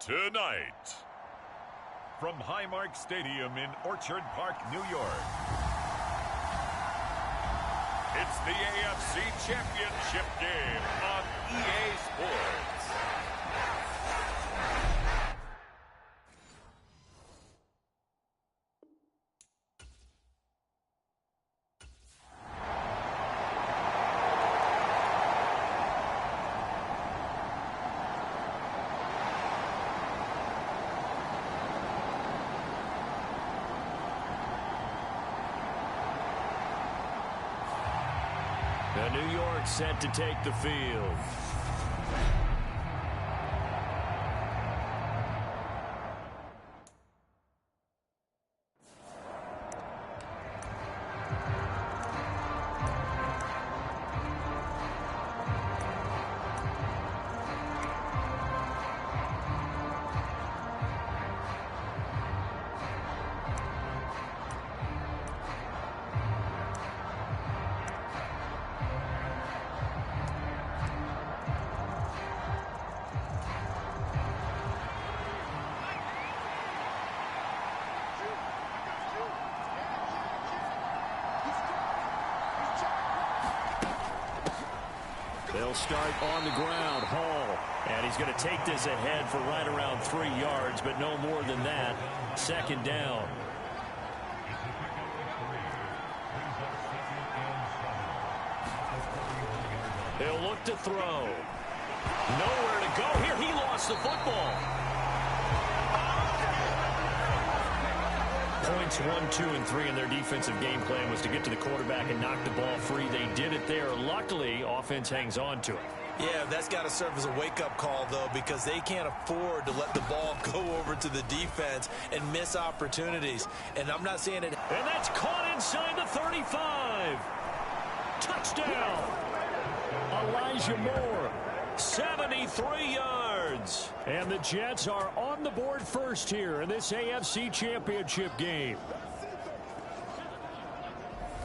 Tonight, from Highmark Stadium in Orchard Park, New York, it's the AFC Championship game on EA Sports. The New York set to take the field. They'll start on the ground. Hall. And he's going to take this ahead for right around 3 yards, but no more than that. Second down. He'll look to throw. Nowhere to go here. He lost the football. Points 1, 2, and 3 in their defensive game plan was to get to the quarterback and knock the ball free. They did it there. Luckily, offense hangs on to it. Yeah, that's got to serve as a wake-up call, though, because they can't afford to let the ball go over to the defense and miss opportunities. And I'm not saying it. And that's caught inside the 35. Touchdown. Elijah Moore, 73 yards. And the Jets are on the board first here in this AFC Championship game.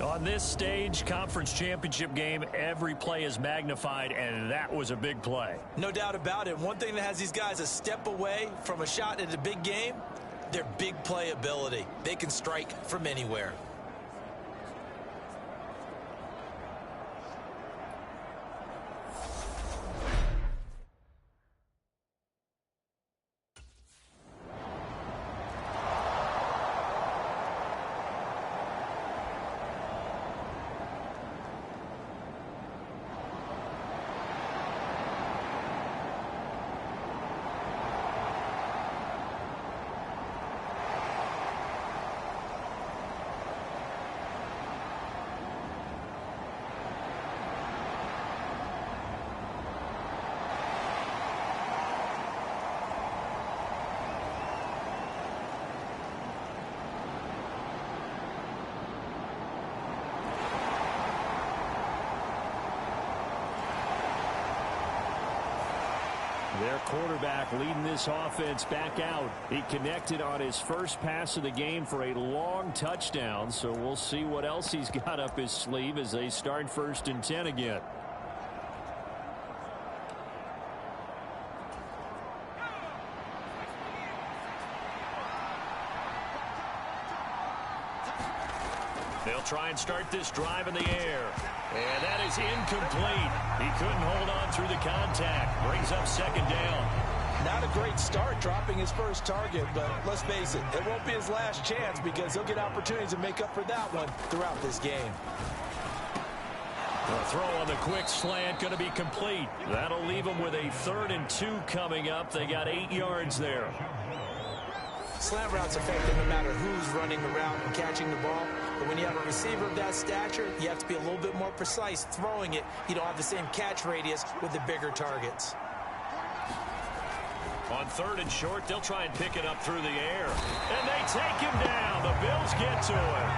On this stage, conference championship game, every play is magnified, and that was a big play. No doubt about it. One thing that has these guys a step away from a shot at a big game, their big play ability. They can strike from anywhere. Their quarterback leading this offense back out. He connected on his first pass of the game for a long touchdown, so we'll see what else he's got up his sleeve as they start 1st and 10 again. They'll try and start this drive in the air. And that is incomplete. He couldn't hold on through the contact. Brings up second down. Not a great start dropping his first target, but let's face it, it won't be his last chance because he'll get opportunities to make up for that one throughout this game. The throw on the quick slant going to be complete. That'll leave him with a 3rd and 2 coming up. They got 8 yards there. Slant route's effective no matter who's running the route and catching the ball. But when you have a receiver of that stature, you have to be a little bit more precise throwing it. You don't have the same catch radius with the bigger targets. On 3rd and short, they'll try and pick it up through the air. And they take him down. The Bills get to him.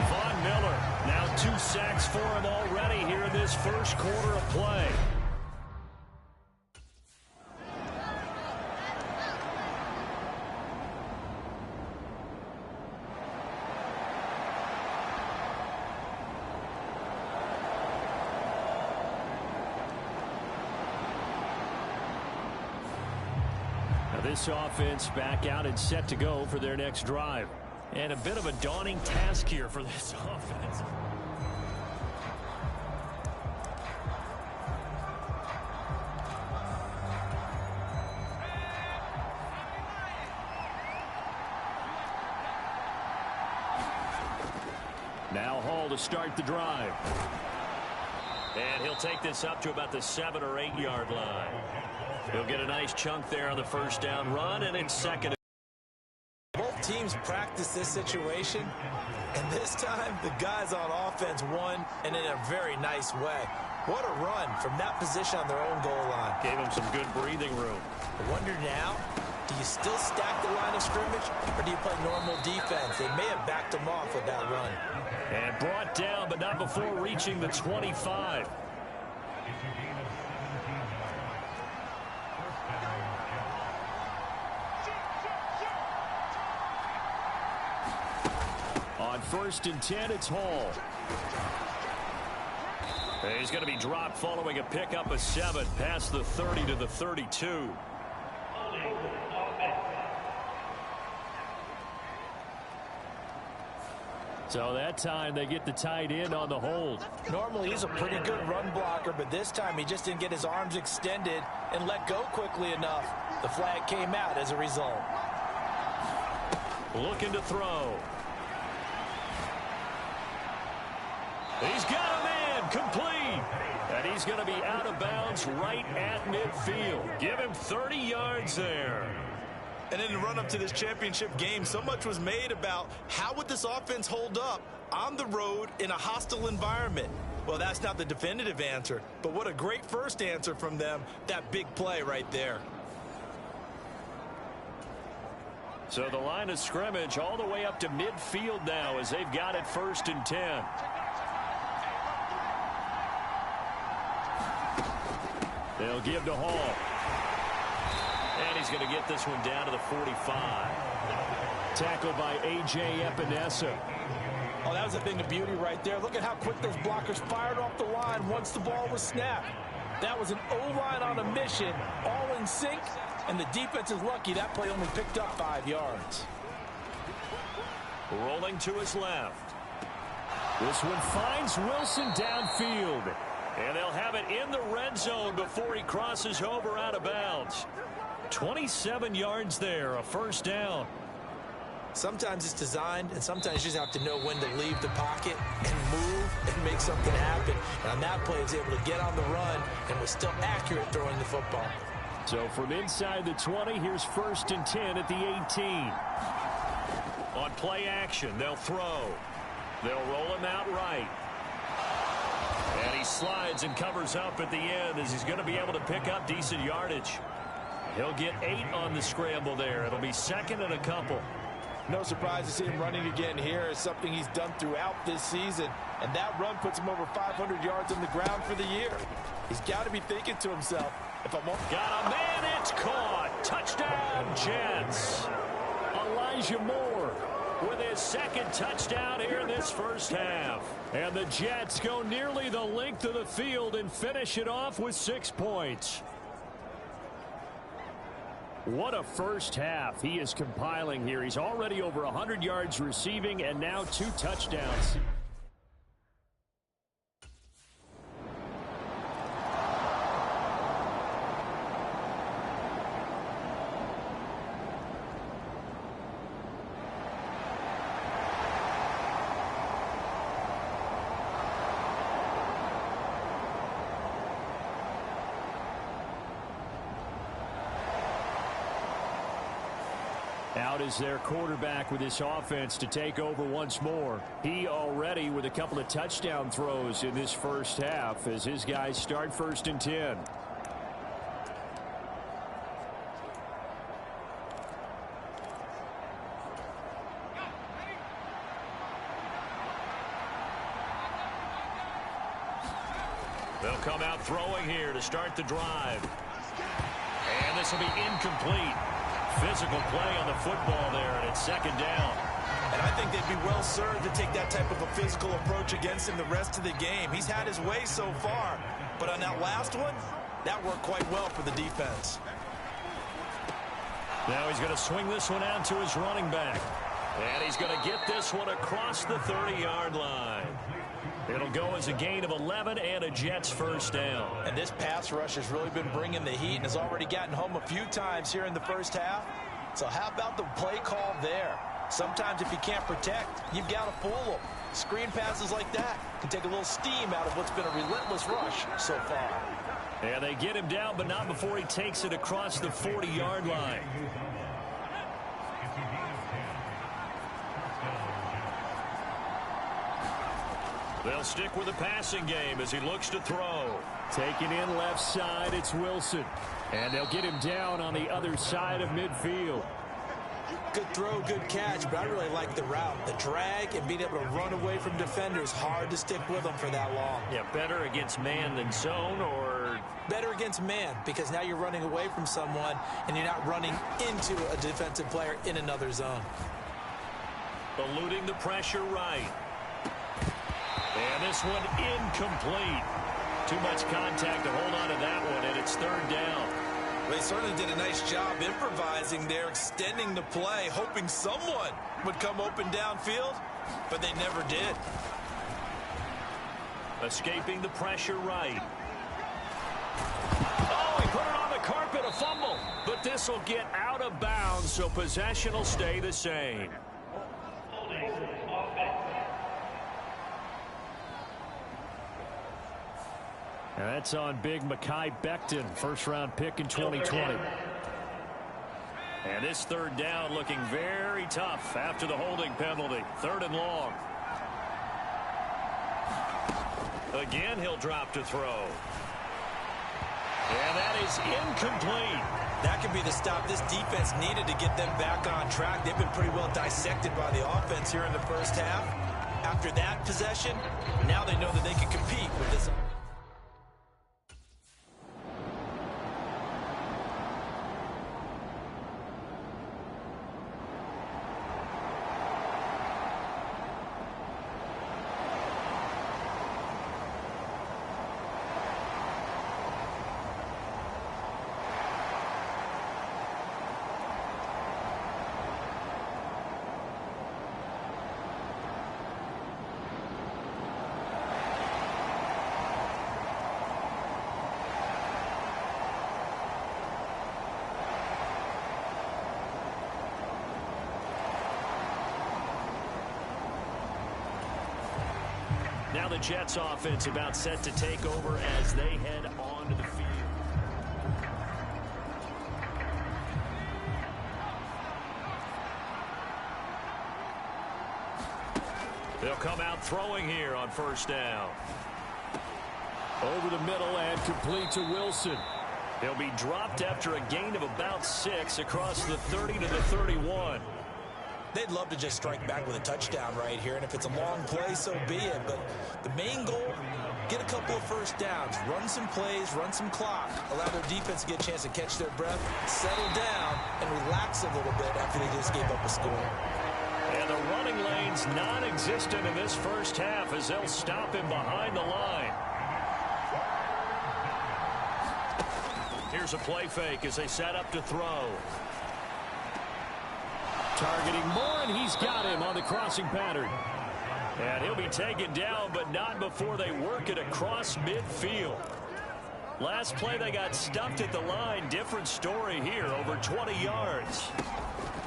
Von Miller, now 2 sacks for him already here in this first quarter of play. This offense back out and set to go for their next drive. And a bit of a daunting task here for this offense. Now Hall to start the drive. And he'll take this up to about the 7 or 8 yard line. He'll get a nice chunk there on the first down run, and it's second. Both teams practice this situation, and this time the guys on offense won, and in a very nice way. What a run from that position on their own goal line. Gave them some good breathing room. I wonder now, do you still stack the line of scrimmage, or do you play normal defense? They may have backed them off with that run. And brought down, but not before reaching the 25. On 1st and 10, it's Hall. He's going to be dropped following a pickup of 7 past the 30 to the 32. So that time they get the tight end on the hold. Normally he's a pretty good run blocker, but this time he just didn't get his arms extended and let go quickly enough. The flag came out as a result. Looking to throw. He's got him in, complete. And he's going to be out of bounds right at midfield. Give him 30 yards there. And in the run-up to this championship game, so much was made about how would this offense hold up on the road in a hostile environment. Well, that's not the definitive answer, but what a great first answer from them, that big play right there. So the line of scrimmage all the way up to midfield now as they've got it 1st and 10. They'll give to Hall. And he's going to get this one down to the 45. Tackled by A.J. Epinesa. Oh, that was a thing of beauty right there. Look at how quick those blockers fired off the line once the ball was snapped. That was an O-line on a mission, all in sync, and the defense is lucky that play only picked up 5 yards. Rolling to his left. This one finds Wilson downfield. And they'll have it in the red zone before he crosses over out of bounds. 27 yards there, a first down. Sometimes it's designed, and sometimes you just have to know when to leave the pocket and move and make something happen. And on that play, he was able to get on the run and was still accurate throwing the football. So from inside the 20, here's 1st and 10 at the 18. On play action, they'll throw. They'll roll him out right. And he slides and covers up at the end as he's going to be able to pick up decent yardage. He'll get 8 on the scramble there. It'll be 2nd and a couple. No surprise to see him running again here. It's something he's done throughout this season. And that run puts him over 500 yards on the ground for the year. He's got to be thinking to himself, if I'm got a man, it's caught. Touchdown, Jets. Elijah Moore with his 2nd touchdown here in this first half. And the Jets go nearly the length of the field and finish it off with 6 points. What a first half he is compiling here. He's already over 100 yards receiving and now 2 touchdowns. Out is their quarterback with this offense to take over once more. He already with a couple of touchdown throws in this first half as his guys start 1st and 10. They'll come out throwing here to start the drive. And this will be incomplete. Physical play on the football there, and it's 2nd down. And I think they'd be well served to take that type of a physical approach against him the rest of the game. He's had his way so far, but on that last one, that worked quite well for the defense. Now he's going to swing this one out to his running back. And he's going to get this one across the 30-yard line. It'll go as a gain of 11 and a Jets first down. And this pass rush has really been bringing the heat and has already gotten home a few times here in the first half. So how about the play call there? Sometimes if you can't protect, you've got to fool them. Screen passes like that can take a little steam out of what's been a relentless rush so far. And they get him down, but not before he takes it across the 40-yard line. They'll stick with the passing game as he looks to throw. Taking in left side, it's Wilson. And they'll get him down on the other side of midfield. Good throw, good catch, but I really like the route. The drag and being able to run away from defenders, hard to stick with them for that long. Yeah, better against man than zone, or better against man, because now you're running away from someone and you're not running into a defensive player in another zone. Eluding the pressure right. And this one incomplete. Too much contact to hold on to that one, and it's third down. They certainly did a nice job improvising there, extending the play, hoping someone would come open downfield, but they never did. Escaping the pressure right. Oh, he put it on the carpet, a fumble. But this will get out of bounds, so possession will stay the same. And that's on big Mekhi Becton, first-round pick in 2020. And this third down looking very tough after the holding penalty. Third and long. Again, he'll drop to throw. And that is incomplete. That could be the stop this defense needed to get them back on track. They've been pretty well dissected by the offense here in the first half. After that possession, now they know that they can compete with this. Now the Jets offense about set to take over as they head onto the field. They'll come out throwing here on first down. Over the middle and complete to Wilson. He'll be dropped after a gain of about 6 across the 30 to the 31. They'd love to just strike back with a touchdown right here, and if it's a long play, so be it. But the main goal, get a couple of first downs, run some plays, run some clock, allow their defense to get a chance to catch their breath, settle down, and relax a little bit after they just gave up a score. And the running lane's non-existent in this first half as they'll stop him behind the line. Here's a play fake as they set up to throw. Targeting Moore, and he's got him on the crossing pattern. And he'll be taken down, but not before they work it across midfield. Last play, they got stuffed at the line. Different story here, over 20 yards.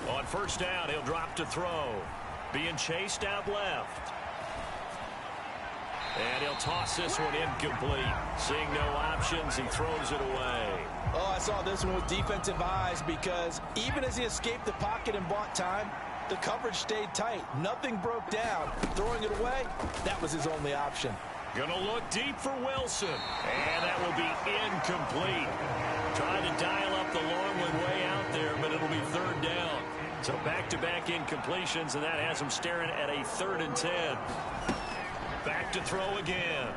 On first down, he'll drop to throw. Being chased out left. And he'll toss this one incomplete. Seeing no options, he throws it away. Oh, I saw this one with defensive eyes because even as he escaped the pocket and bought time, the coverage stayed tight. Nothing broke down. Throwing it away, that was his only option. Gonna look deep for Wilson. And that will be incomplete. Trying to dial up the long one way out there, but it'll be third down. So back-to-back incompletions, and that has him staring at a 3rd and 10. Back to throw again.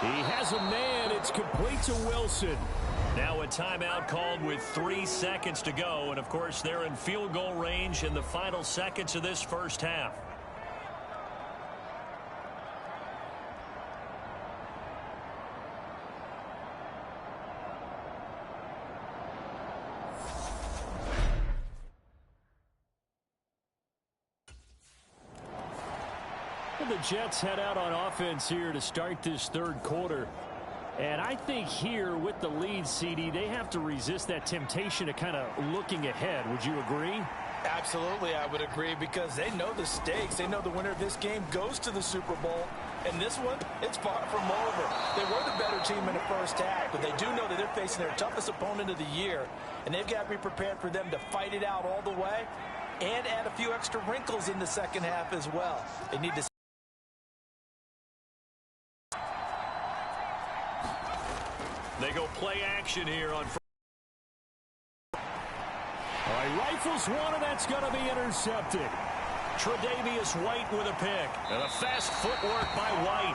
He has a man. It's complete to Wilson. Now a timeout called with 3 seconds to go. And, of course, they're in field goal range in the final seconds of this first half. the Jets head out on offense here to start this third quarter. And I think here with the lead, CD, they have to resist that temptation to kind of looking ahead. Would you agree? Absolutely, I would agree, because they know the stakes. They know the winner of this game goes to the Super Bowl. And this one, it's far from over. They were the better team in the first half, but they do know that they're facing their toughest opponent of the year. And they've got to be prepared for them to fight it out all the way and add a few extra wrinkles in the second half as well. They need to. They go play action here on. All right, rifles one, and that's going to be intercepted. Tre'Davious White with a pick. And a fast footwork by White.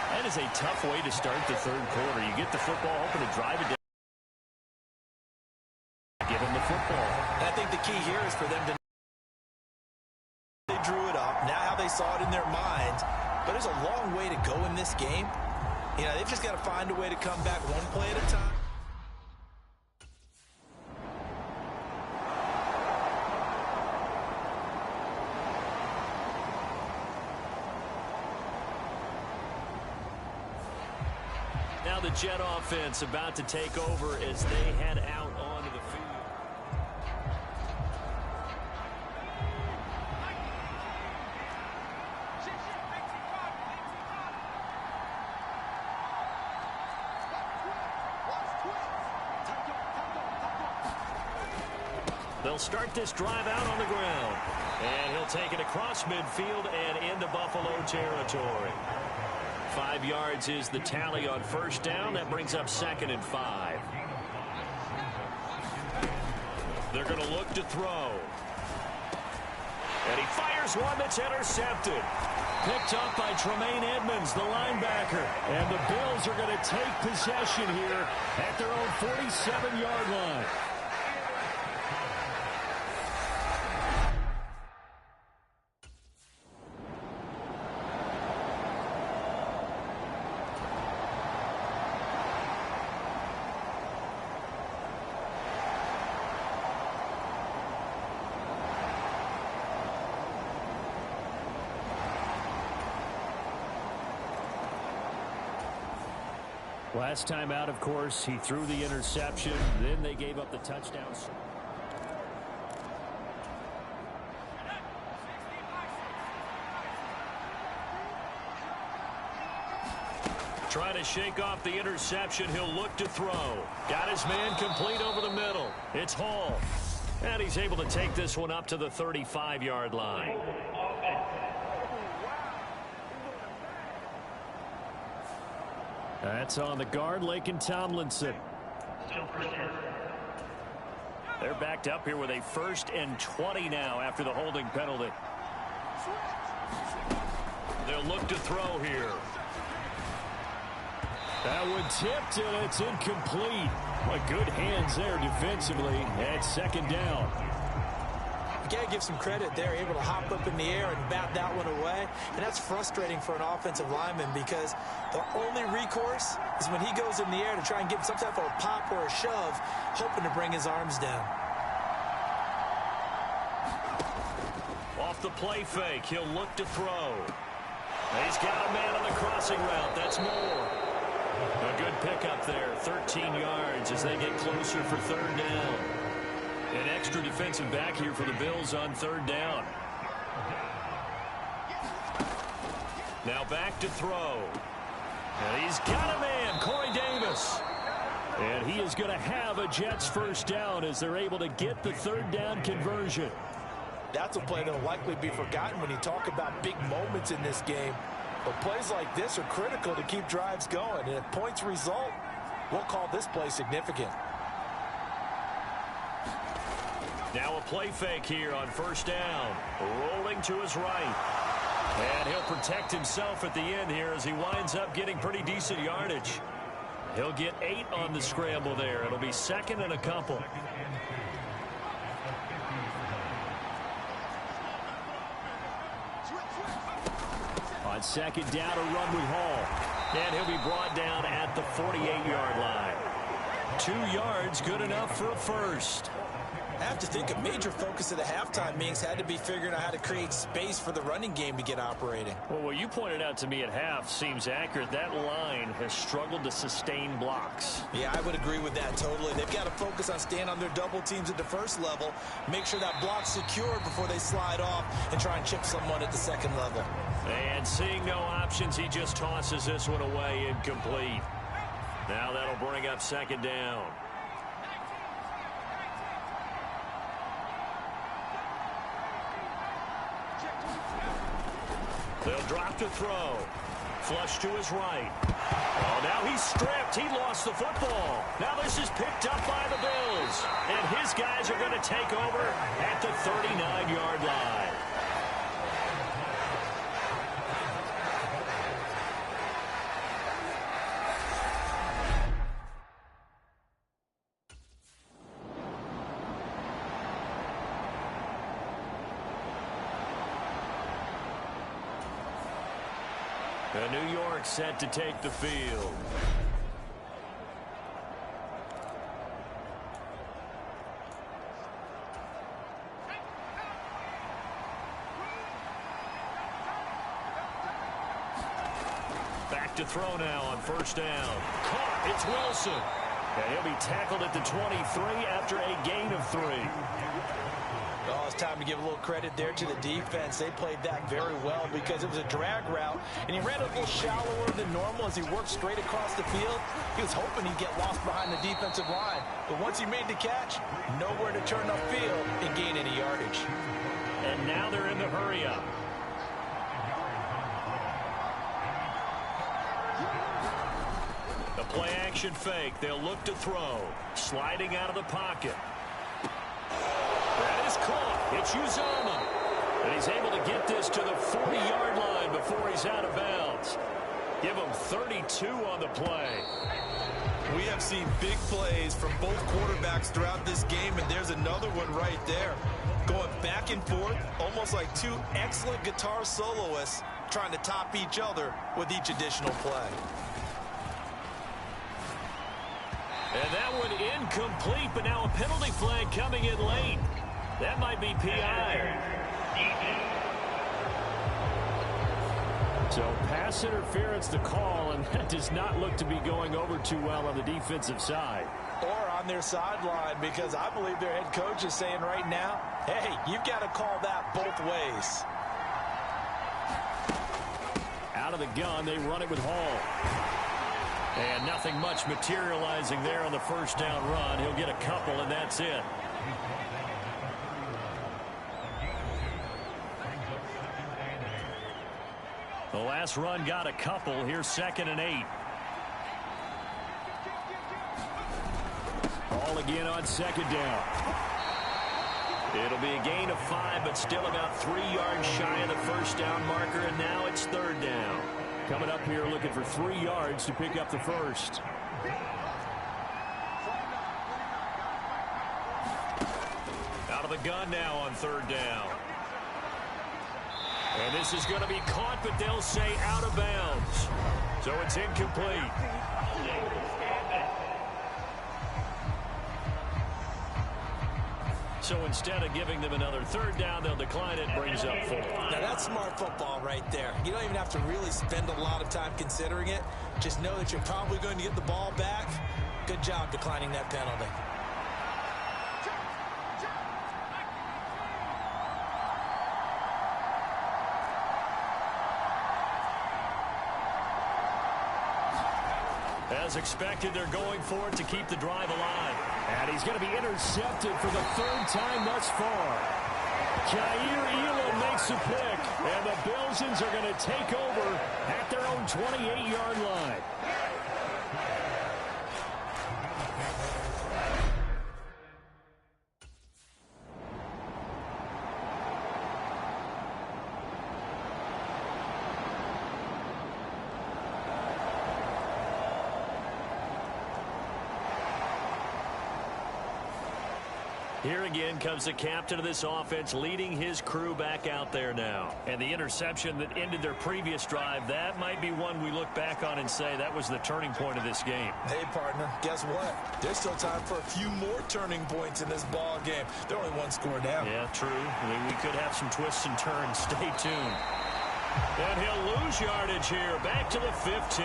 That is a tough way to start the third quarter. You get the football, hoping to drive it down. Give him the football. I think the key here is for them to. They drew it up. Now how they saw it in their minds. But there's a long way to go in this game. You know, they've just got to find a way to come back one play at a time. Now the Jet offense about to take over as they head out onto the field. They'll start this drive out on the ground. And he'll take it across midfield and into Buffalo territory. 5 yards is the tally on first down. That brings up 2nd and 5. They're going to look to throw. And he fires one that's intercepted. Picked up by Tremaine Edmonds, the linebacker. And the Bills are going to take possession here at their own 47-yard line. Last time out, of course, he threw the interception. Then they gave up the touchdown. Trying to shake off the interception. He'll look to throw. Got his man complete over the middle. It's Hall. And he's able to take this one up to the 35-yard line. That's on the guard, Laken Tomlinson. They're backed up here with a 1st and 20 now after the holding penalty. They'll look to throw here. That one tipped, and it's incomplete. But good hands there defensively at 2nd down. You got to give some credit there, able to hop up in the air and bat that one away. And that's frustrating for an offensive lineman because the only recourse is when he goes in the air to try and get some type of a pop or a shove, hoping to bring his arms down. Off the play fake, he'll look to throw. He's got a man on the crossing route. That's Moore. A good pickup there, 13 yards as they get closer for 3rd down. An extra defensive back here for the Bills on 3rd down. Now back to throw. And he's got a man, Corey Davis. And he is going to have a Jets 1st down as they're able to get the 3rd down conversion. That's a play that will likely be forgotten when you talk about big moments in this game. But plays like this are critical to keep drives going. And if points result, we'll call this play significant. Now a play fake here on 1st down. Rolling to his right. And he'll protect himself at the end here as he winds up getting pretty decent yardage. He'll get 8 on the scramble there. It'll be 2nd and a couple. On 2nd down, a run with Hall. And he'll be brought down at the 48-yard line. 2 yards, good enough for a first. I have to think a major focus of the halftime meetings had to be figuring out how to create space for the running game to get operating. Well, what you pointed out to me at half seems accurate. That line has struggled to sustain blocks. Yeah, I would agree with that totally. They've got to focus on staying on their double teams at the first level, make sure that block's secured before they slide off, and try and chip someone at the second level. And seeing no options, he just tosses this one away incomplete. Now that'll bring up second down. They'll drop to throw. Flush to his right. Oh, now he's stripped. He lost the football. Now this is picked up by the Bills. And his guys are going to take over at the 39-yard line. New York set to take the field. Back to throw now on first down. Caught. It's Wilson. And he'll be tackled at the 23 after a gain of 3. Well, it's time to give a little credit there to the defense. They played that very well because it was a drag route, and he ran a little shallower than normal as he worked straight across the field. He was hoping he'd get lost behind the defensive line, but once he made the catch, nowhere to turn upfield and gain any yardage. And now they're in the hurry-up. The play-action fake. They'll look to throw. Sliding out of the pocket. That is caught. It's Uzomah. And he's able to get this to the 40-yard line before he's out of bounds. Give him 32 on the play. We have seen big plays from both quarterbacks throughout this game, and there's another one right there. Going back and forth, almost like two excellent guitar soloists trying to top each other with each additional play. And that one incomplete, but now a penalty flag coming in late. That might be PI. So pass interference the call, and that does not look to be going over too well on the defensive side. Or on their sideline, because I believe their head coach is saying right now, hey, you've got to call that both ways. Out of the gun, they run it with Hall. And nothing much materializing there on the first down run. He'll get a couple, and that's it. The last run got a couple. Here's 2nd and 8. All again on 2nd down. It'll be a gain of 5, but still about 3 yards shy of the first down marker, and now it's 3rd down. Coming up here looking for 3 yards to pick up the first. Out of the gun now on 3rd down. And this is going to be caught, but they'll say out of bounds. So it's incomplete. So instead of giving them another 3rd down, they'll decline it. Brings up 4. Now that's smart football right there. You don't even have to really spend a lot of time considering it. Just know that you're probably going to get the ball back. Good job declining that penalty. As expected, they're going for it to keep the drive alive. And he's going to be intercepted for the 3rd time thus far. Jair Elam makes a pick, and the Bilsons are going to take over at their own 28-yard line. Here again comes the captain of this offense leading his crew back out there now. And the interception that ended their previous drive, that might be one we look back on and say that was the turning point of this game. Hey, partner, guess what? There's still time for a few more turning points in this ball game. They're only one score down. Yeah, true. We could have some twists and turns. Stay tuned. And he'll lose yardage here. Back to the 15.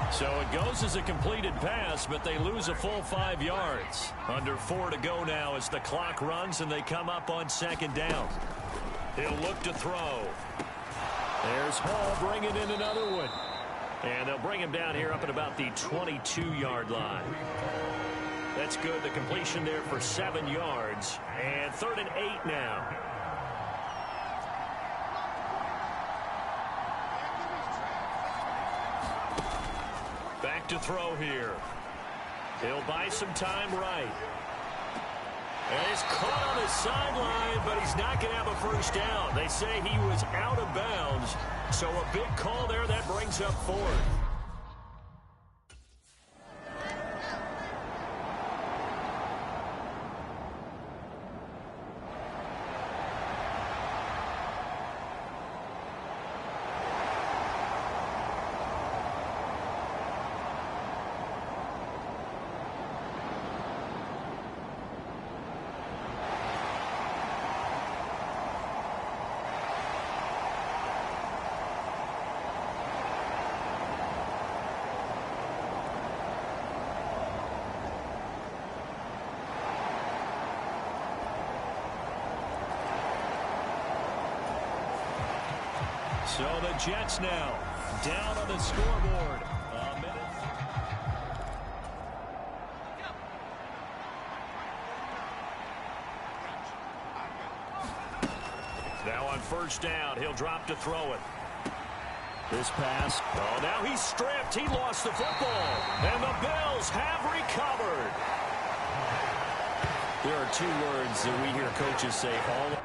So it goes as a completed pass, but they lose a full 5 yards. Under 4 to go now as the clock runs and they come up on second down. He'll look to throw. There's Hall bringing in another one. And they'll bring him down here up at about the 22-yard line. That's good. The completion there for 7 yards. And 3rd and 8 now. Back to throw here. He'll buy some time right. And he's caught on the sideline, but he's not going to have a first down. They say he was out of bounds. So a big call there that brings up 4th. So the Jets now down on the scoreboard. A minute. Now on first down, he'll drop to throw it. This pass. Oh, now he's stripped. He lost the football. And the Bills have recovered. There are 2 words that we hear coaches say all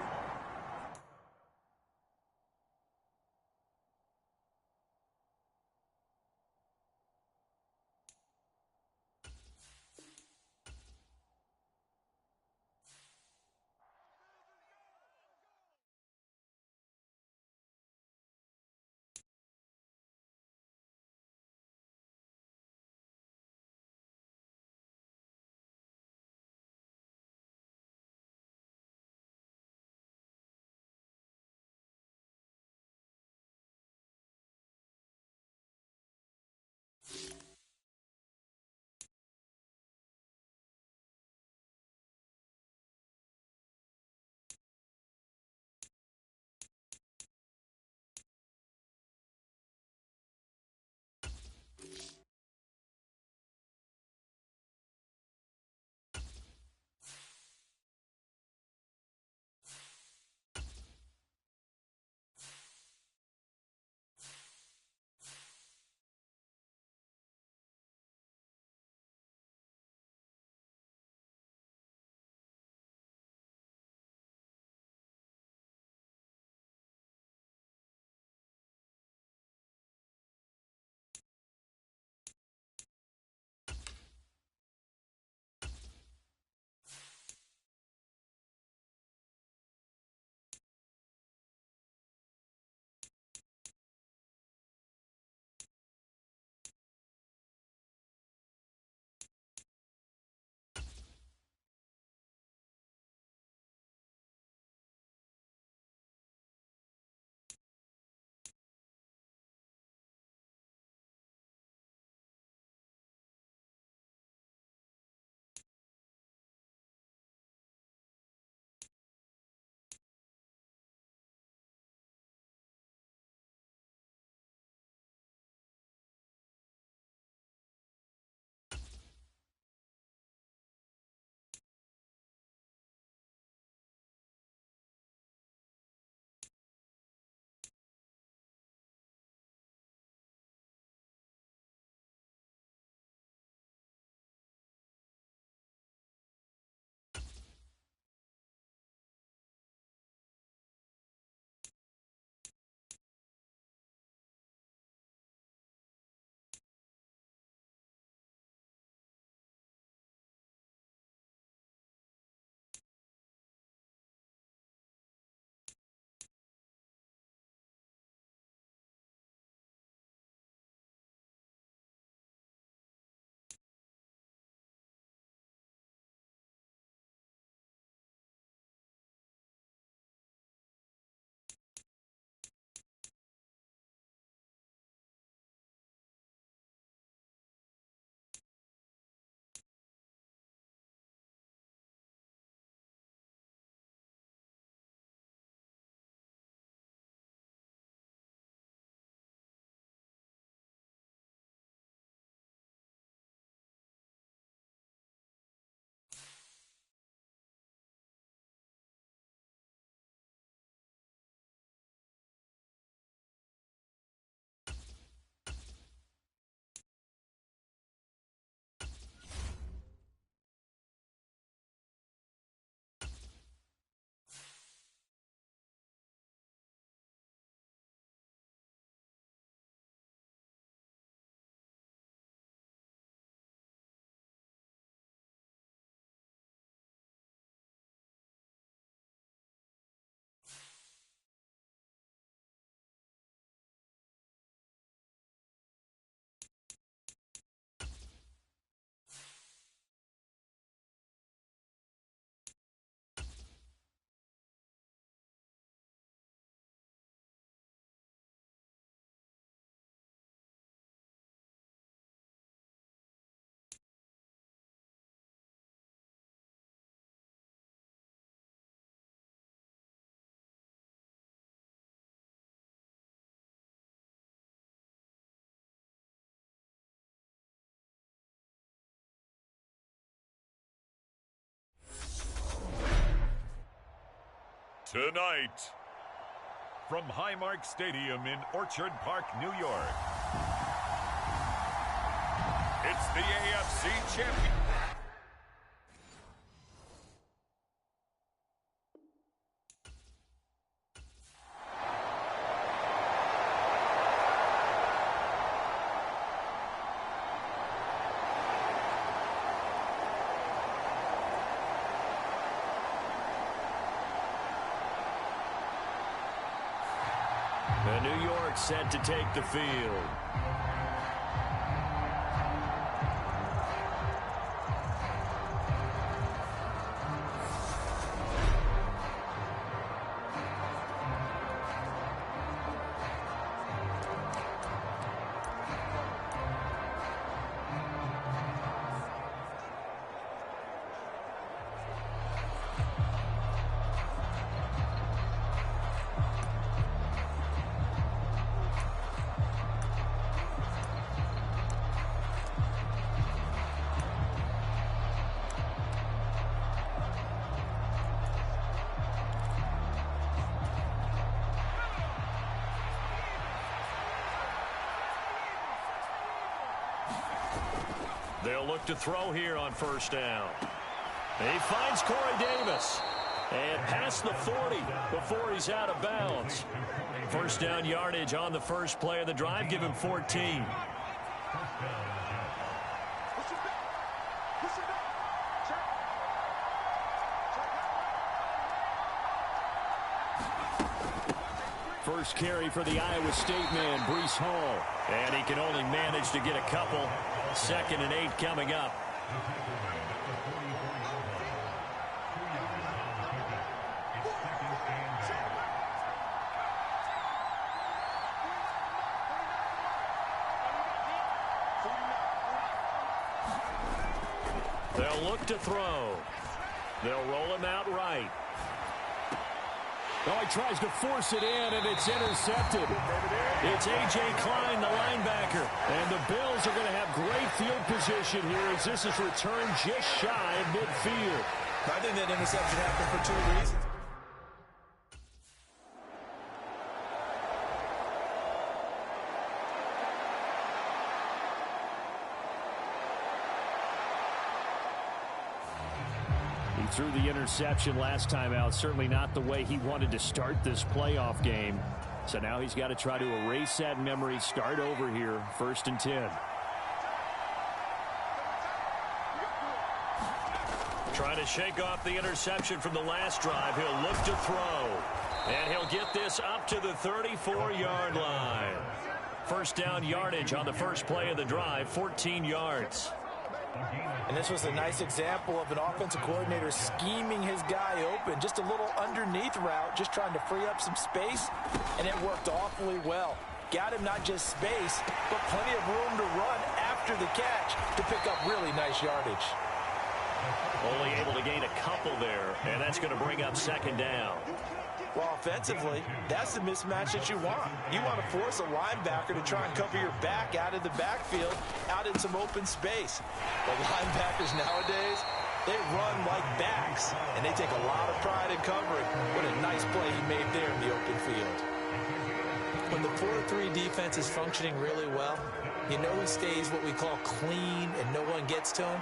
Tonight, from Highmark Stadium in Orchard Park, New York, it's the AFC Champion. And New York set to take the field. They'll look to throw here on first down. He finds Corey Davis. And past the 40 before he's out of bounds. First down yardage on the first play of the drive. Give him 14. First carry for the Iowa State man, Breece Hall. And he can only manage to get a couple. 2nd and 8 coming up. They'll look to throw. They'll roll him out right. Oh, he tries to force it in, and it's intercepted. It's A.J. Klein, the linebacker. And the Bills are going to have great field position here as this is returned just shy of midfield. I think that interception happened for 2 reasons. Threw the interception last time out. Certainly not the way he wanted to start this playoff game. So now he's got to try to erase that memory, start over here, 1st and 10. Trying to shake off the interception from the last drive. He'll look to throw. And he'll get this up to the 34-yard line. First down yardage on the first play of the drive, 14 yards. And this was a nice example of an offensive coordinator scheming his guy open. Just a little underneath route, just trying to free up some space, and it worked awfully well. Got him not just space, but plenty of room to run after the catch to pick up really nice yardage. Only able to gain a couple there, and that's going to bring up 2nd down. Well, offensively, that's the mismatch that you want. You want to force a linebacker to try and cover your back out of the backfield, out in some open space. But linebackers nowadays, they run like backs, and they take a lot of pride in covering. What a nice play he made there in the open field. When the 4-3 defense is functioning really well, you know who stays what we call clean and no one gets to him?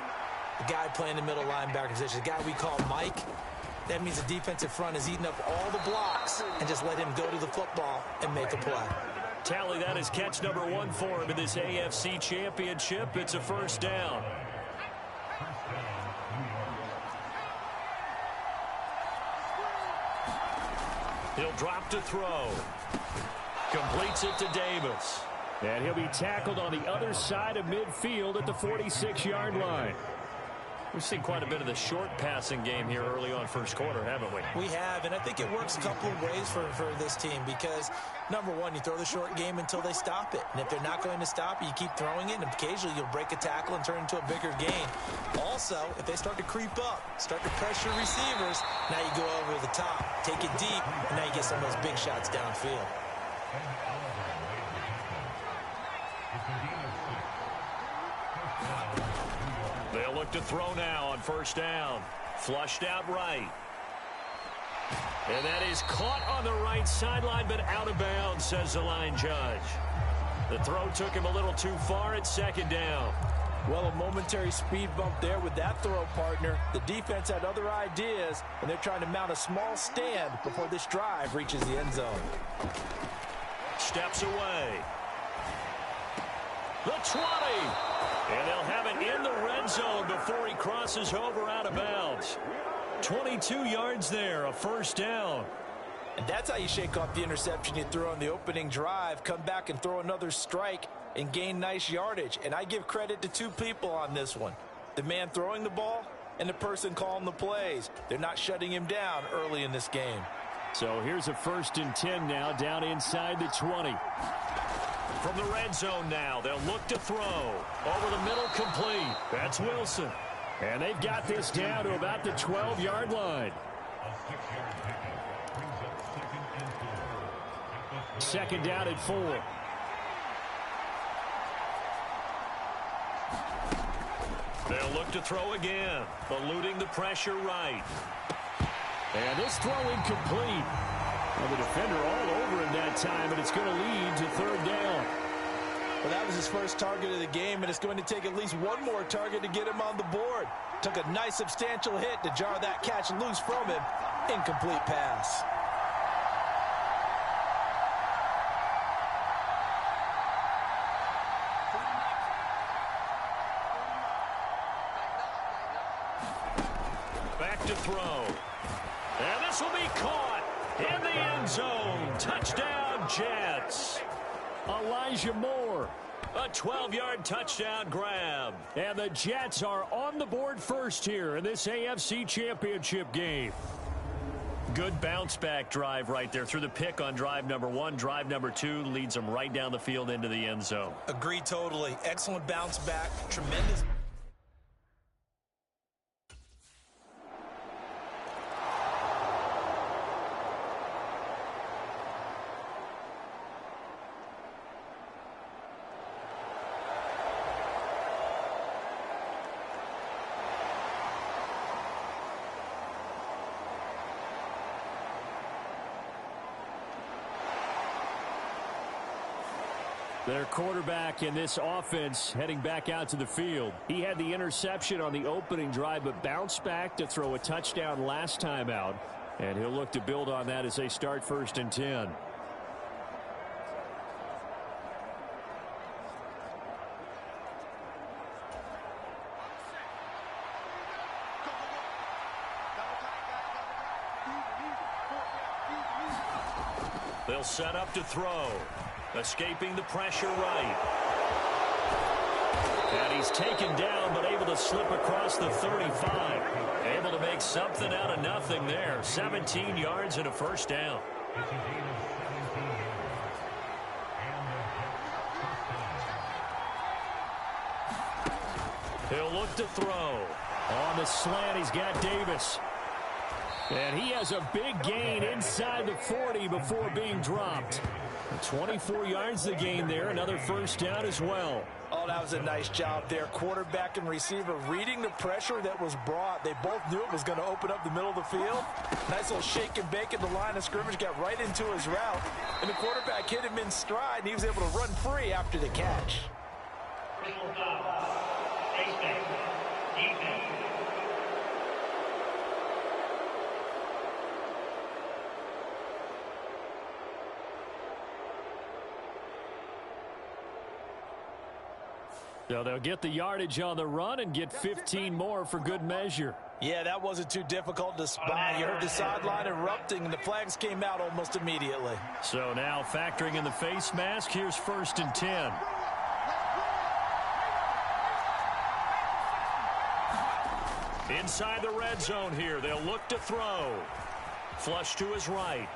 The guy playing the middle linebacker position, the guy we call Mike. That means the defensive front is eating up all the blocks and just let him go to the football and make a play. Tally, that is catch number 1 for him in this AFC Championship. It's a first down. He'll drop to throw. Completes it to Davis. And he'll be tackled on the other side of midfield at the 46-yard line. We've seen quite a bit of the short passing game here early on first quarter, haven't we? We have, and I think it works a couple of ways for this team because, number one, you throw the short game until they stop it. And if they're not going to stop it, you keep throwing it, and occasionally you'll break a tackle and turn it into a bigger gain. Also, if they start to creep up, start to pressure receivers, now you go over the top, take it deep, and now you get some of those big shots downfield. They'll look to throw now on first down. Flushed out right. And that is caught on the right sideline, but out of bounds, says the line judge. The throw took him a little too far at second down. Well, a momentary speed bump there with that throw, partner. The defense had other ideas, and they're trying to mount a small stand before this drive reaches the end zone. Steps away. The 20. And they'll have it in the red zone before he crosses over out of bounds. 22 yards there, a first down. And that's how you shake off the interception you threw on the opening drive, come back and throw another strike and gain nice yardage. And I give credit to two people on this one. The man throwing the ball and the person calling the plays. They're not shutting him down early in this game. So here's a 1st and 10 now, down inside the 20. From the red zone now, they'll look to throw. Over the middle, complete. That's Wilson. And they've got this down to about the 12-yard line. Second down at 4. They'll look to throw again, eluding the pressure right. And this throw incomplete. Well, the defender all over him that time, and it's going to lead to 3rd down. Well, that was his first target of the game, and it's going to take at least one more target to get him on the board. Took a nice substantial hit to jar that catch loose from him. Incomplete pass. Back to throw. And this will be caught in the end zone. Touchdown, Jets. Elijah Moore, a 12-yard touchdown grab. And the Jets are on the board first here in this AFC Championship game. Good bounce-back drive right there through the pick on drive number 1. Drive number 2 leads them right down the field into the end zone. Agree totally. Excellent bounce back. Tremendous. Their quarterback in this offense heading back out to the field. He had the interception on the opening drive, but bounced back to throw a touchdown last time out. And he'll look to build on that as they start 1st and 10. They'll set up to throw. Escaping the pressure right. And he's taken down, but able to slip across the 35. Able to make something out of nothing there. 17 yards and a first down. He'll look to throw. On the slant, he's got Davis. And he has a big gain inside the 40 before being dropped. 24 yards the gain there. Another first down as well. Oh, that was a nice job there. Quarterback and receiver reading the pressure that was brought. They both knew it was going to open up the middle of the field. Nice little shake and bake at the line of scrimmage. Got right into his route. And the quarterback hit him in stride, and he was able to run free after the catch. So they'll get the yardage on the run and get 15 more for good measure. Yeah, that wasn't too difficult to spot. You heard the sideline erupting, and the flags came out almost immediately. So now factoring in the face mask, here's 1st and 10. Inside the red zone here, they'll look to throw. Flush to his right.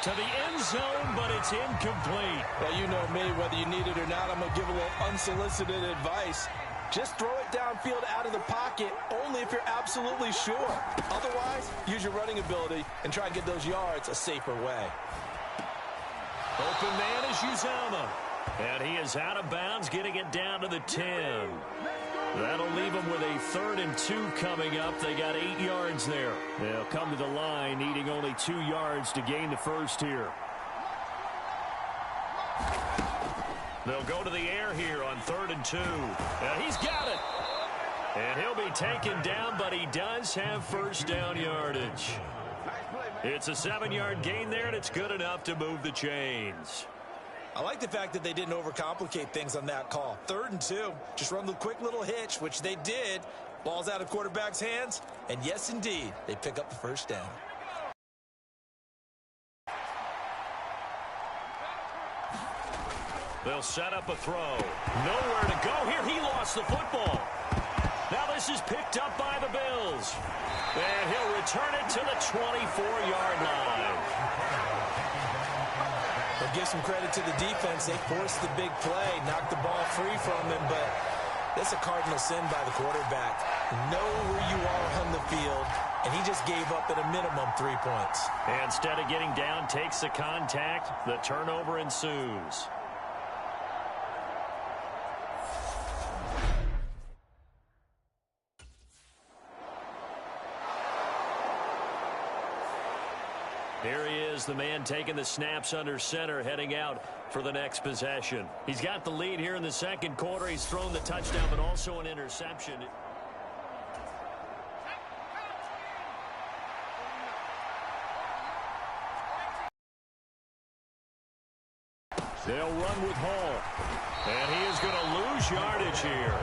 To the end zone, but it's incomplete. Well, you know me, whether you need it or not, I'm going to give a little unsolicited advice. Just throw it downfield out of the pocket only if you're absolutely sure. Otherwise, use your running ability and try and get those yards a safer way. Open man is Uzomah. And he is out of bounds, getting it down to the 10. That'll leave them with a 3rd and 2 coming up. They got 8 yards there. They'll come to the line needing only 2 yards to gain the first here. They'll go to the air here on 3rd and 2. He's got it. And he'll be taken down, but he does have first down yardage. It's a 7-yard gain there, and it's good enough to move the chains. I like the fact that they didn't overcomplicate things on that call. 3rd and 2. Just run the quick little hitch, which they did. Ball's out of quarterback's hands. And yes, indeed, they pick up the first down. They'll set up a throw. Nowhere to go here. He lost the football. Now this is picked up by the Bills. And he'll return it to the 24-yard line. I'll give some credit to the defense. They forced the big play, knocked the ball free from him, but that's a cardinal sin by the quarterback. Know where you are on the field, and he just gave up at a minimum 3 points. And instead of getting down, takes the contact. The turnover ensues. Here he is, the man taking the snaps under center, heading out for the next possession. He's got the lead here in the second quarter. He's thrown the touchdown, but also an interception. They'll run with Hall. And he is going to lose yardage here.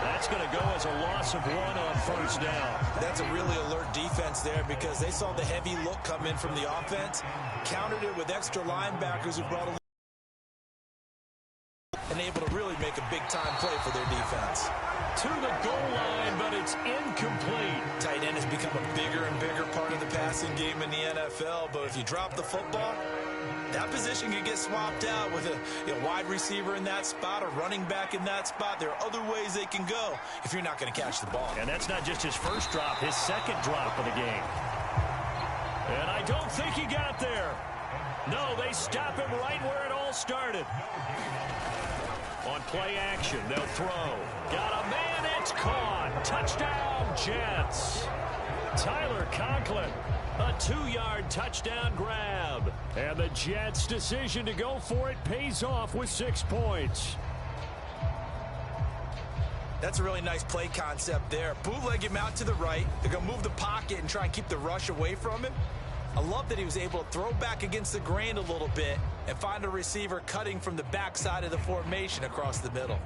That's going to go as a loss of 1 on first down. That's a really alert defense there because they saw the heavy look come in from the offense, countered it with extra linebackers who brought and able to really make a big-time play for their defense. To the goal line, but it's incomplete. Tight end has become a bigger and bigger part of the passing game in the NFL, but if you drop the football, that position can get swapped out with a wide receiver in that spot, a running back in that spot. There are other ways they can go if you're not going to catch the ball. And that's not just his first drop, his second drop of the game. And I don't think he got there. No, they stop him right where it all started. On play action, they'll throw. Got a man, it's caught. Touchdown, Jets. Tyler Conklin, a 2-yard touchdown grab. And the Jets' decision to go for it pays off with 6 points. That's a really nice play concept there. Bootleg him out to the right. They're going to move the pocket and try and keep the rush away from him. I love that he was able to throw back against the grain a little bit and find a receiver cutting from the backside of the formation across the middle.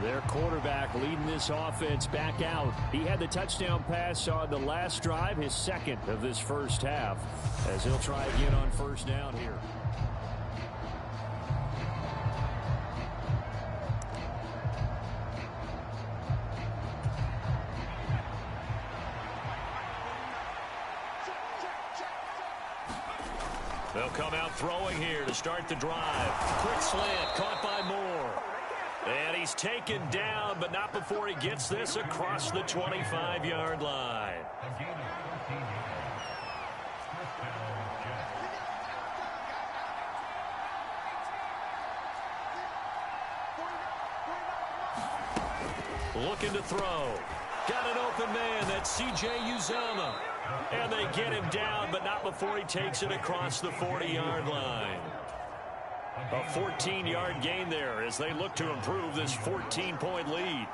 Their quarterback leading this offense back out. He had the touchdown pass on the last drive, his second of this first half, as he'll try again on first down here. They'll come out throwing here to start the drive. Quick slant, caught by Moore. And he's taken down, but not before he gets this across the 25-yard line. Looking to throw. Got an open man. That's C.J. Uzomah. And they get him down, but not before he takes it across the 40-yard line. A 14-yard gain there as they look to improve this 14-point lead.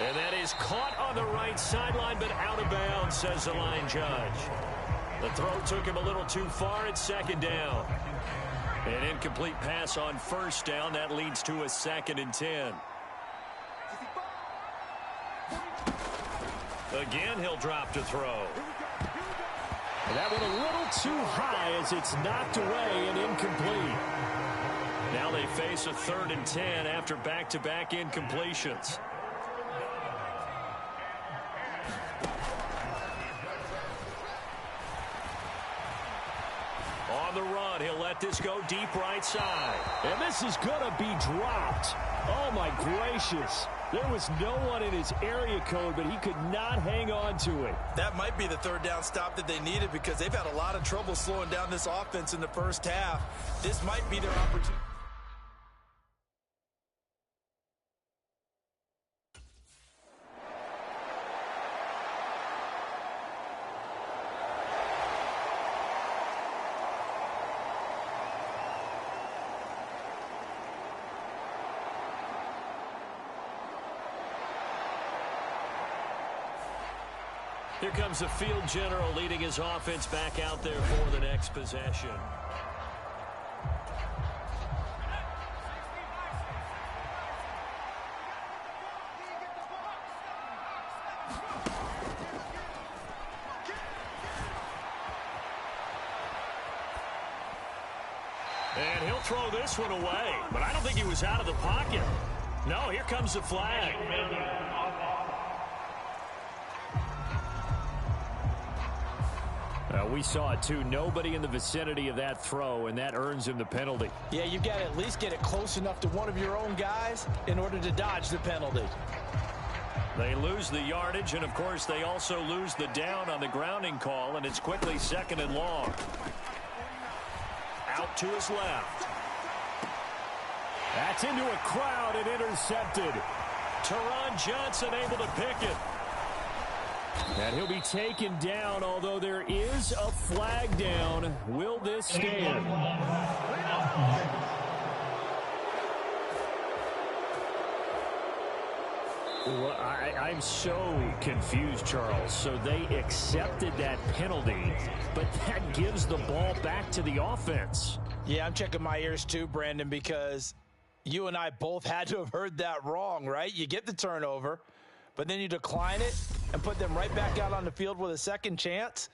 And that is caught on the right sideline, but out of bounds, says the line judge. The throw took him a little too far. It's second down. An incomplete pass on first down. That leads to a 2nd and 10. Again, he'll drop to throw. And that one a little too high as it's knocked away and incomplete. Now they face a 3rd and 10 after back-to-back incompletions. On the run, he'll let this go deep right side. And this is going to be dropped. Oh, my gracious. There was no one in his area code, but he could not hang on to it. That might be the 3rd down stop that they needed because they've had a lot of trouble slowing down this offense in the first half. This might be their opportunity. Here comes the field general leading his offense back out there for the next possession. And he'll throw this one away, but I don't think he was out of the pocket. No, here comes the flag. We saw it, too. Nobody in the vicinity of that throw, and that earns him the penalty. Yeah, you got to at least get it close enough to one of your own guys in order to dodge the penalty. They lose the yardage, and, of course, they also lose the down on the grounding call, and it's quickly 2nd and long. Out to his left. That's into a crowd and intercepted. Teron Johnson able to pick it. And he'll be taken down, although there is a flag down. Will this stand? Well, I'm so confused, Charles. So they accepted that penalty, but that gives the ball back to the offense. Yeah, I'm checking my ears too, Brandon, because you and I both had to have heard that wrong, right? You get the turnover, but then you decline it and put them right back out on the field with a second chance.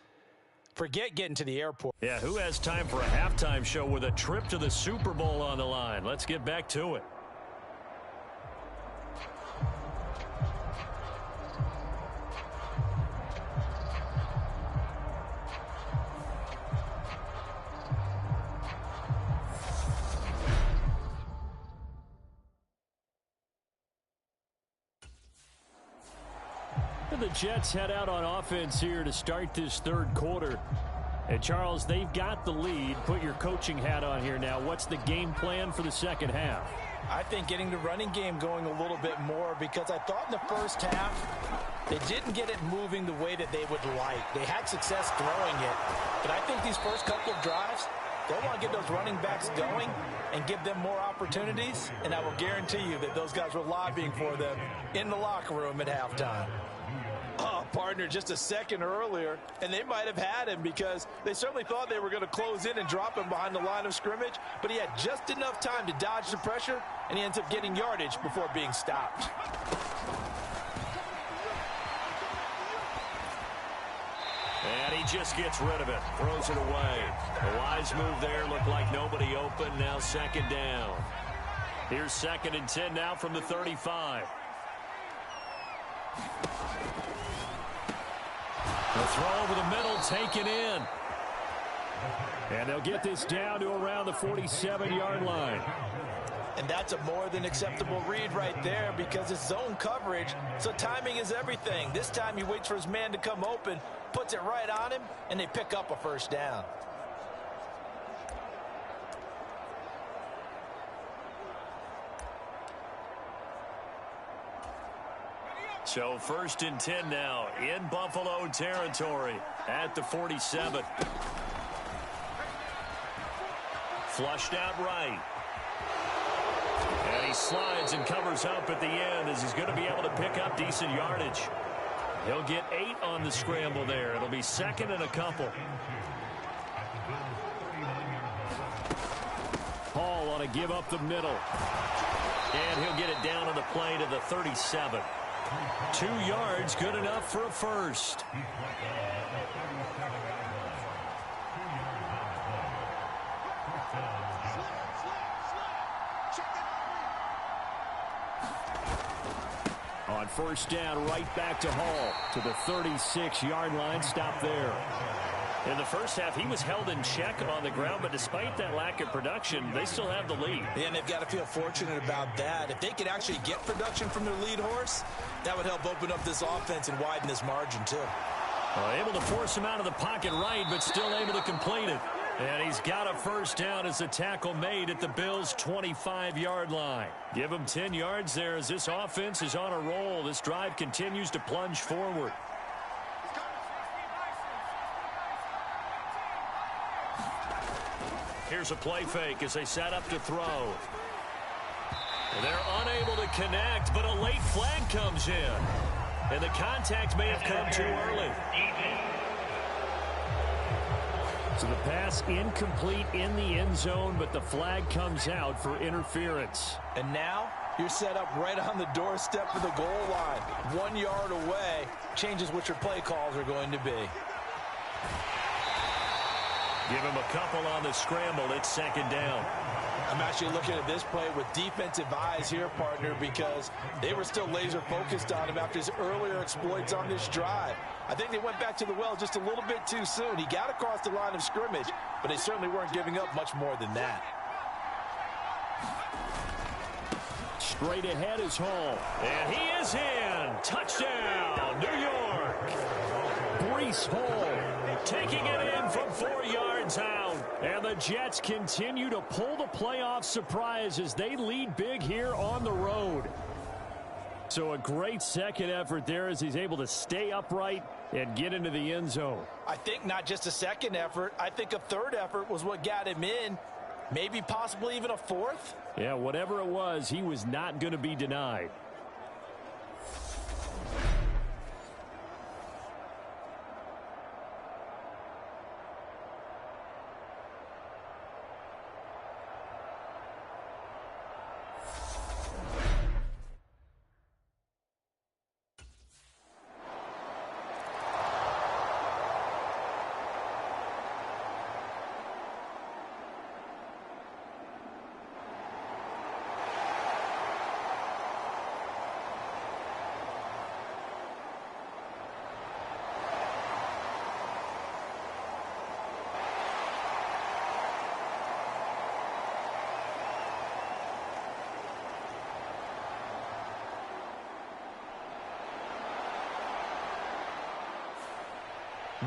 Forget getting to the airport. Yeah, who has time for a halftime show with a trip to the Super Bowl on the line? Let's get back to it. The Jets head out on offense here to start this third quarter. And, Charles, they've got the lead. Put your coaching hat on here now. What's the game plan for the second half? I think getting the running game going a little bit more, because I thought in the first half they didn't get it moving the way that they would like. They had success throwing it, but I think these first couple of drives, they want to get those running backs going and give them more opportunities, and I will guarantee you that those guys were lobbying for them in the locker room at halftime. Oh, partner, just a second earlier, and they might have had him because they certainly thought they were going to close in and drop him behind the line of scrimmage, but he had just enough time to dodge the pressure, and he ends up getting yardage before being stopped. And he just gets rid of it, throws it away. A wise move there, looked like nobody open, now second down. Here's 2nd and 10 now from the 35. The throw over the middle, taken in. And they'll get this down to around the 47-yard line. And that's a more than acceptable read right there because it's zone coverage, so timing is everything. This time he waits for his man to come open, puts it right on him, and they pick up a first down. So 1st and 10 now in Buffalo territory at the 47. Flushed out right. And he slides and covers up at the end as he's going to be able to pick up decent yardage. He'll get 8 on the scramble there. It'll be second and a couple. Hall on a give up the middle. And he'll get it down on the play to the 37. 2 yards, good enough for a first. On first down, right back to Hall to the 36-yard line. Stop there. In the first half, he was held in check on the ground, but despite that lack of production, they still have the lead. And they've got to feel fortunate about that. If they could actually get production from their lead horse, that would help open up this offense and widen this margin, too. Able to force him out of the pocket right, but still able to complete it. And he's got a first down as the tackle made at the Bills' 25-yard line. Give him 10 yards there as this offense is on a roll. This drive continues to plunge forward. Here's a play fake as they set up to throw. They're unable to connect, but a late flag comes in. And the contact may have come too early. So the pass incomplete in the end zone, but the flag comes out for interference. And now you're set up right on the doorstep of the goal line. 1 yard away changes what your play calls are going to be. Give him a couple on the scramble. It's second down. I'm actually looking at this play with defensive eyes here, partner, because they were still laser focused on him after his earlier exploits on this drive. I think they went back to the well just a little bit too soon. He got across the line of scrimmage, but they certainly weren't giving up much more than that. Straight ahead is Hall. And he is in. Touchdown, New York. Breece Hall taking it in from 4 yards out. And the Jets continue to pull the playoff surprise as they lead big here on the road. So a great second effort there as he's able to stay upright and get into the end zone. I think not just a second effort. I think a third effort was what got him in. Maybe possibly even a fourth. Yeah, whatever it was, he was not going to be denied.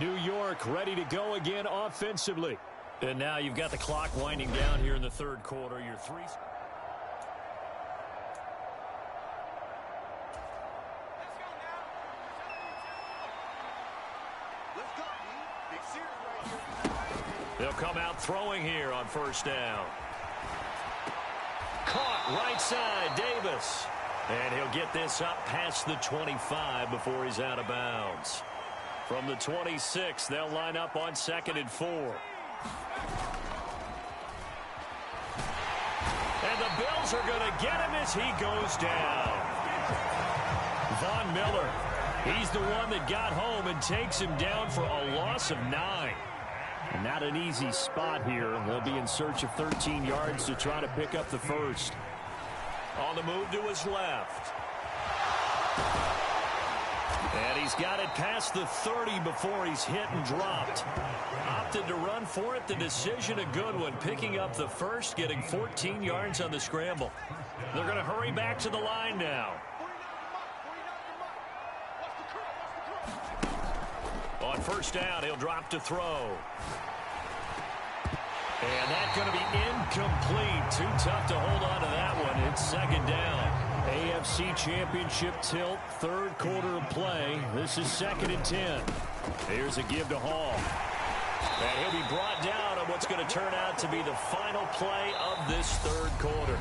New York ready to go again offensively. And now you've got the clock winding down here in the third quarter. Your three. They'll come out throwing here on first down. Caught right side, Davis. And he'll get this up past the 25 before he's out of bounds. From the 26, they'll line up on 2nd and 4. And the Bills are going to get him as he goes down. Von Miller, he's the one that got home and takes him down for a loss of 9. And not an easy spot here. They'll be in search of 13 yards to try to pick up the first. On the move to his left. And he's got it past the 30 before he's hit and dropped. Opted to run for it. The decision a good one. Picking up the first, getting 14 yards on the scramble. They're going to hurry back to the line now. On first down, he'll drop to throw. And that's going to be incomplete. Too tough to hold on to that one. It's second down. AFC Championship tilt, third quarter of play. This is 2nd and 10. Here's a give to Hall. And he'll be brought down on what's going to turn out to be the final play of this third quarter.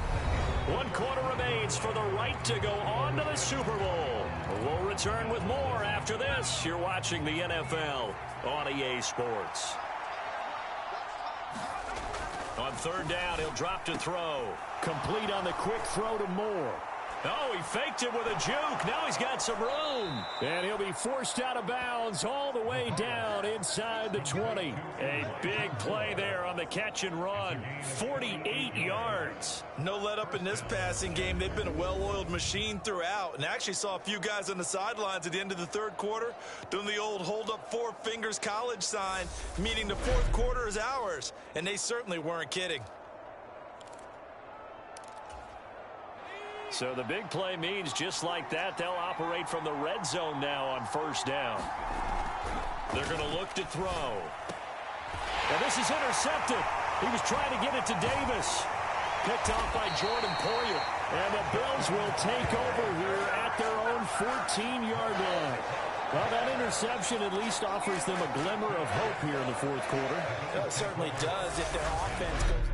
1 quarter remains for the right to go on to the Super Bowl. We'll return with more after this. You're watching the NFL on EA Sports. On 3rd down, he'll drop to throw. Complete on the quick throw to Moore. Oh, he faked it with a juke. Now he's got some room. And he'll be forced out of bounds all the way down inside the 20. A big play there on the catch and run. 48 yards. No let up in this passing game. They've been a well-oiled machine throughout. And actually saw a few guys on the sidelines at the end of the 3rd quarter doing the old hold up 4 fingers college sign, meaning the 4th quarter is ours. And they certainly weren't kidding. So the big play means just like that, they'll operate from the red zone now on 1st down. They're going to look to throw. And this is intercepted. He was trying to get it to Davis. Picked off by Jordan Poyer. And the Bills will take over here at their own 14-yard line. Well, that interception at least offers them a glimmer of hope here in the 4th quarter. It certainly does if their offense goes.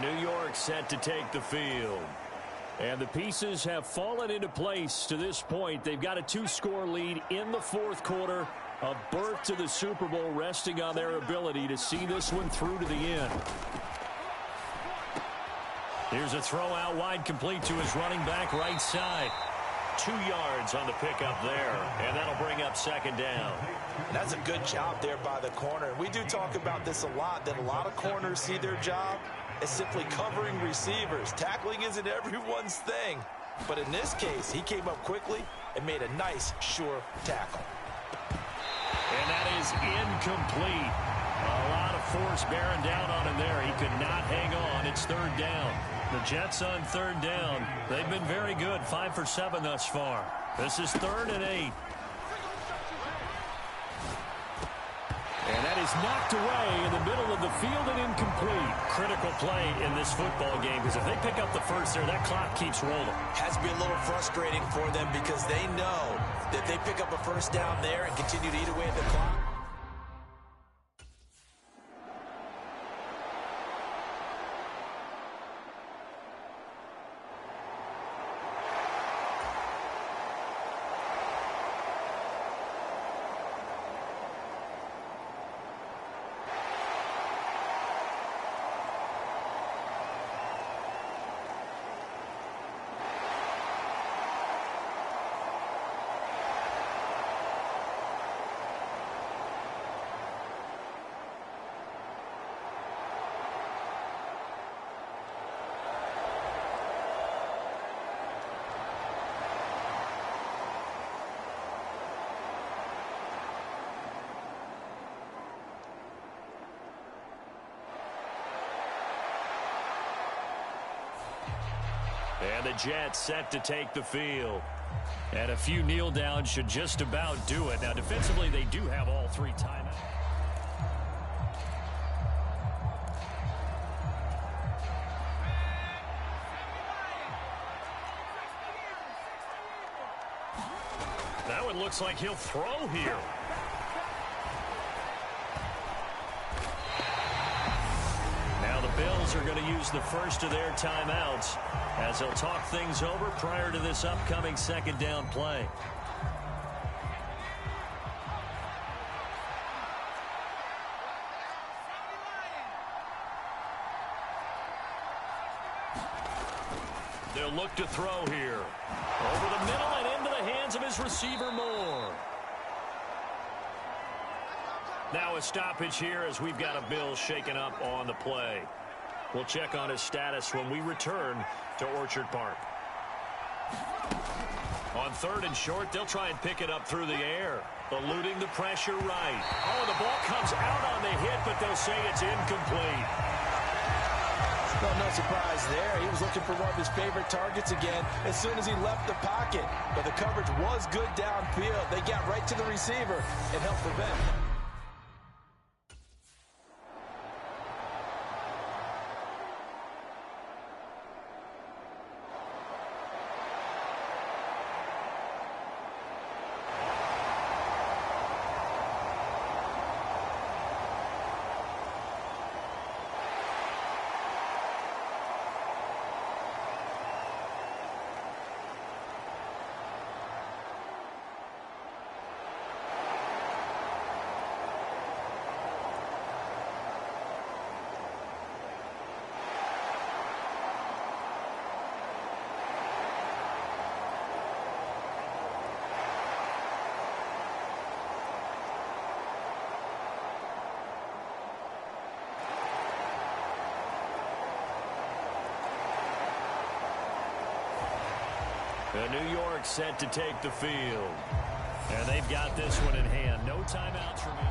New York set to take the field. And the pieces have fallen into place to this point. They've got a 2-score lead in the 4th quarter. A berth to the Super Bowl resting on their ability to see this one through to the end. Here's a throw out wide, complete to his running back right side. 2 yards on the pickup there, and that'll bring up 2nd down. That's a good job there by the corner. We do talk about this a lot, that a lot of corners see their job as simply covering receivers. Tackling isn't everyone's thing. But in this case, he came up quickly and made a nice, sure tackle. And that is incomplete. A lot of force bearing down on him there. He could not hang on. It's 3rd down. The Jets on 3rd down. They've been very good. 5 for 7 thus far. This is 3rd and 8. And that is knocked away in the middle of the field and incomplete. Critical play in this football game, because if they pick up the first there, that clock keeps rolling. Has to be a little frustrating for them because they know that they pick up a 1st down there and continue to eat away at the clock. And the Jets set to take the field. And a few kneel downs should just about do it. Now, defensively, they do have all 3 timeouts. That one looks like he'll throw here. Now the Bills are going to use the first of their timeouts as they'll talk things over prior to this upcoming 2nd down play. They'll look to throw here. Over the middle and into the hands of his receiver, Moore. Now a stoppage here as we've got a Bills shaken up on the play. We'll check on his status when we return to Orchard Park. On 3rd and short, they'll try and pick it up through the air. Eluding the pressure right. Oh, the ball comes out on the hit, but they'll say it's incomplete. Well, no surprise there. He was looking for one of his favorite targets again as soon as he left the pocket. But the coverage was good downfield. They got right to the receiver and helped prevent. New York set to take the field. And they've got this one in hand. No timeouts for me.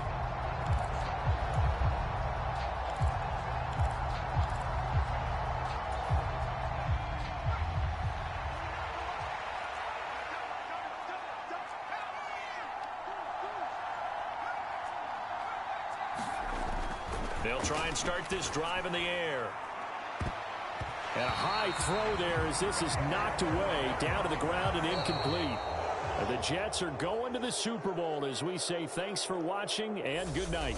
They'll try and start this drive in the air. And a high throw there as this is knocked away, down to the ground and incomplete. The Jets are going to the Super Bowl as we say thanks for watching and good night.